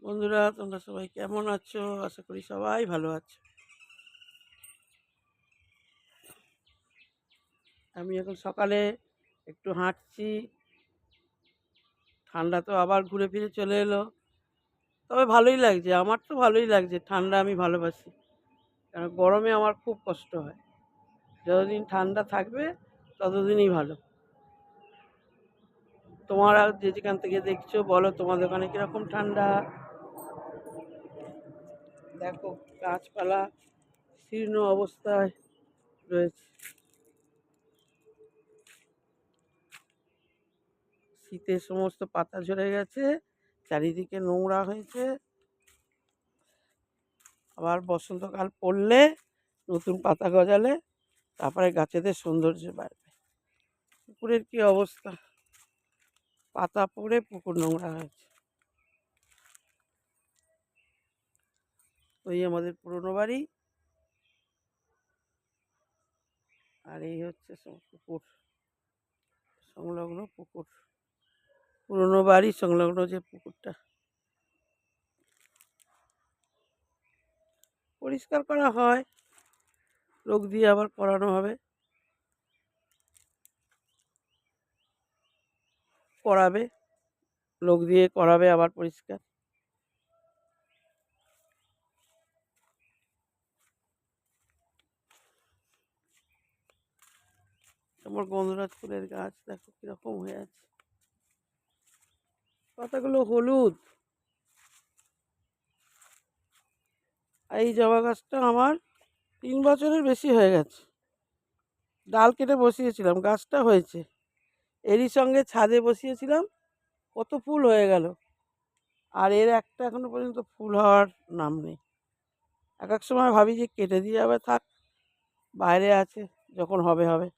বন্ধুরা, তোমরা সবাই কেমন আছো? আশা করি সবাই ভালো আছো। আমি এখন সকালে একটু হাঁটছি। ঠান্ডা তো আবার ঘুরে ফিরে চলে এলো, তবে ভালোই লাগছে। আমার তো ভালোই লাগছে, ঠান্ডা আমি ভালোবাসি। কারণ গরমে আমার খুব কষ্ট হয়। যতদিন ঠান্ডা থাকবে ততদিনই ভালো। তোমরা যে যেখান থেকে দেখছো বলো, তোমাদের ওখানে কীরকম ঠান্ডা? দেখো, গাছপালা শীর্ণ অবস্থায় রয়েছে। শীতের সমস্ত পাতা ঝরে গেছে, চারিদিকে নোংরা হয়েছে। আবার বসন্তকাল পড়লে, নতুন পাতা গজালে তারপরে গাছেদের সৌন্দর্য বাড়বে। পুকুরের কি অবস্থা! পাতা পড়ে পুকুর নোংরা হয়েছে। ওই আমাদের পুরনো বাড়ি, আর এই হচ্ছে পুকুর, সংলগ্ন পুকুর, পুরনো বাড়ি সংলগ্ন যে পুকুরটা। পরিষ্কার করা হয়, লোক দিয়ে আবার করানো হবে, করাবে, লোক দিয়ে করাবে আবার পরিষ্কার। আমার গন্ধরাজ ফুলের গাছ দেখো কিরকম হয়ে আছে, পাতাগুলো হলুদ। এই জবা গাছটা আমার 3 বছরের বেশি হয়ে গেছে। ডাল কেটে বসিয়েছিলাম, গাছটা হয়েছে। এরই সঙ্গে ছাদে বসিয়েছিলাম, কত ফুল হয়ে গেল। আর এর একটা এখনো পর্যন্ত ফুল হওয়ার নাম নেই। এক এক সময় ভাবি যে কেটে দিয়ে যাবে, থাক, বাইরে আছে, যখন হবে হবে।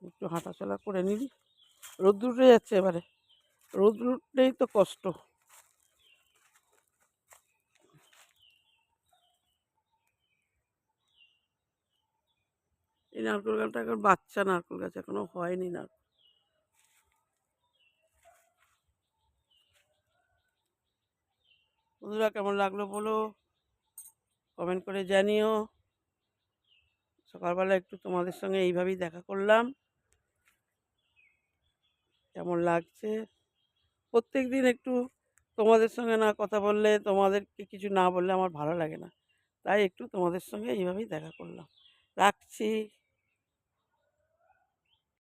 একটু হাঁটাচলা করে নিলি। রোদ্দুর উঠে যাচ্ছে এবারে, রোদ্দুর উঠলেই তো কষ্ট। এই নারকেল গাছটা এখন বাচ্চা নারকেল গাছ, এখনো হয়নি নারকেল। বন্ধুরা, কেমন লাগলো বলো, কমেন্ট করে জানিও। সকালবেলা একটু তোমাদের সঙ্গে এইভাবেই দেখা করলাম, কেমন লাগছে। প্রত্যেক দিন একটু তোমাদের সঙ্গে না কথা বললে, তোমাদেরকে কিছু না বললে আমার ভালো লাগে না। তাই একটু তোমাদের সঙ্গে এইভাবেই দেখা করলাম। রাখছি।